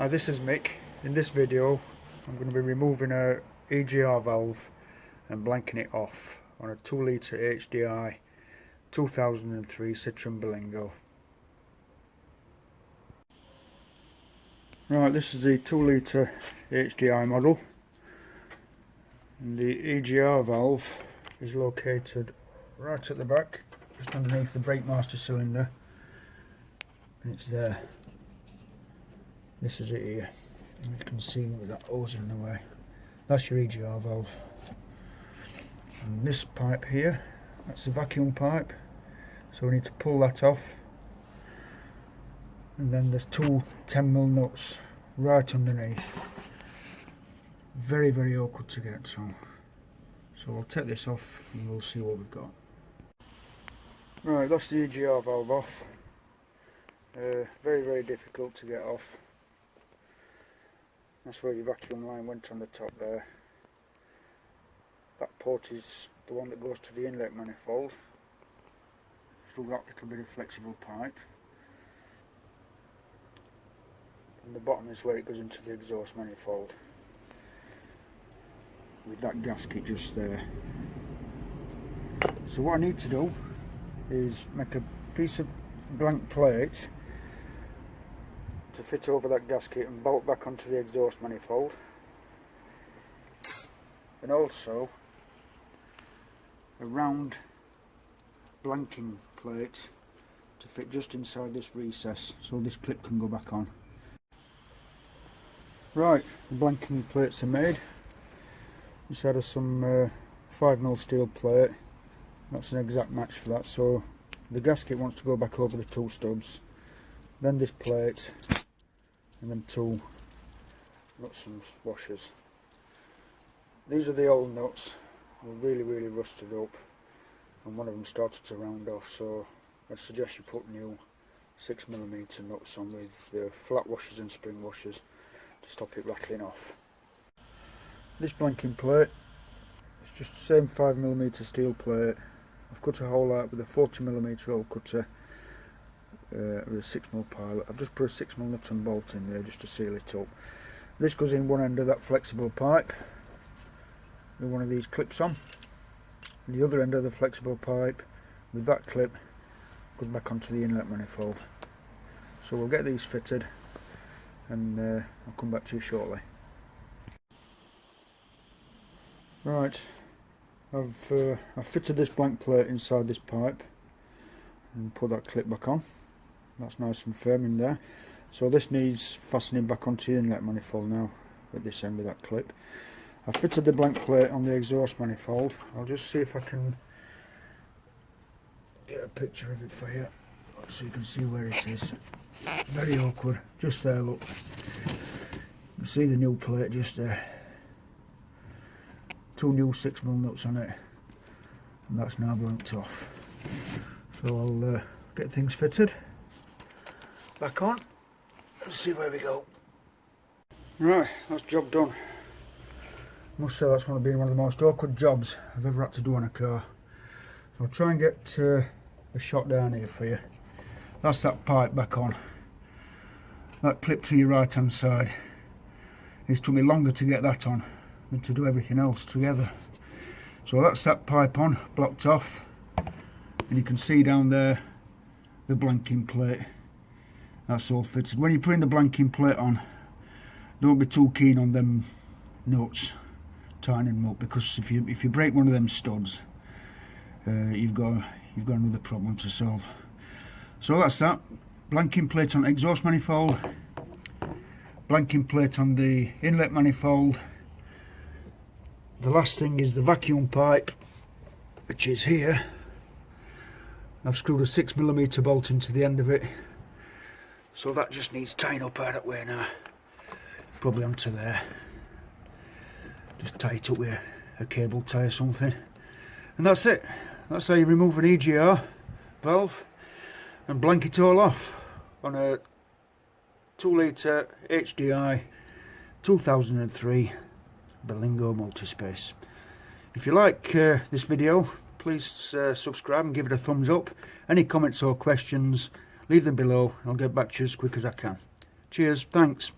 This is Mick. In this video I'm going to be removing a EGR valve and blanking it off on a 2 litre HDI 2003 Citroen Berlingo. Right, this is the 2 litre HDI model, and the EGR valve is located right at the back, just underneath the brake master cylinder, and it's there. This is it here, and you can see with that hose in the way. That's your EGR valve. And this pipe here, that's the vacuum pipe, so we need to pull that off. And then there's two 10mm nuts right underneath. Very, very awkward to get to. So I'll take this off and we'll see what we've got. Right, that's the EGR valve off. Very, very difficult to get off. That's where your vacuum line went on the top there. That port is the one that goes to the inlet manifold through that little bit of flexible pipe. And the bottom is where it goes into the exhaust manifold, with that gasket just there. So what I need to do is make a piece of blank plate to fit over that gasket and bolt back onto the exhaust manifold, and also a round blanking plate to fit just inside this recess so this clip can go back on. Right, the blanking plates are made. Just out of some 5mm steel plate. That's an exact match for that. So the gasket wants to go back over the two stubs, then this plate, and then two nuts and washers. These are the old nuts. They're really, really rusted up, and one of them started to round off. So I'd suggest you put new 6mm nuts on with the flat washers and spring washers to stop it rattling off. This blanking plate, it's just the same 5mm steel plate. I've cut a hole out with a 40mm hole cutter with a 6mm pilot. I've just put a 6mm nut and bolt in there just to seal it up. This goes in one end of that flexible pipe with one of these clips on. The other end of the flexible pipe with that clip goes back onto the inlet manifold. So we'll get these fitted, and I'll come back to you shortly. Right, I've fitted this blank plate inside this pipe and put that clip back on. That's nice and firm in there. So this needs fastening back onto the inlet manifold now at this end with that clip. I've fitted the blank plate on the exhaust manifold. I'll just see if I can get a picture of it for you so you can see where it is. Very awkward, just there, look. You see the new plate just there. Two new 6mm nuts on it, and that's now blanked off. So I'll get things fitted back on and see where we go. Right, that's job done. Must say that's been one of the most awkward jobs I've ever had to do on a car. So I'll try and get a shot down here for you. That's that pipe back on. That clip to your right hand side. It's took me longer to get that on than to do everything else together. So that's that pipe on, blocked off, and you can see down there the blanking plate. That's all fitted. When you're putting the blanking plate on, don't be too keen on them nuts, tightening them up, because if you break one of them studs, you've got another problem to solve. So that's that. Blanking plate on exhaust manifold, blanking plate on the inlet manifold. The last thing is the vacuum pipe, which is here. I've screwed a 6mm bolt into the end of it, so that just needs tying up out that way now, probably onto there. Just tie it up with a cable tie or something, and that's it. That's how you remove an EGR valve and blank it all off on a 2 litre HDI 2003 Berlingo Multispace. If you like this video, please subscribe and give it a thumbs up. Any comments or questions, leave them below and I'll get back to you as quick as I can. Cheers, thanks.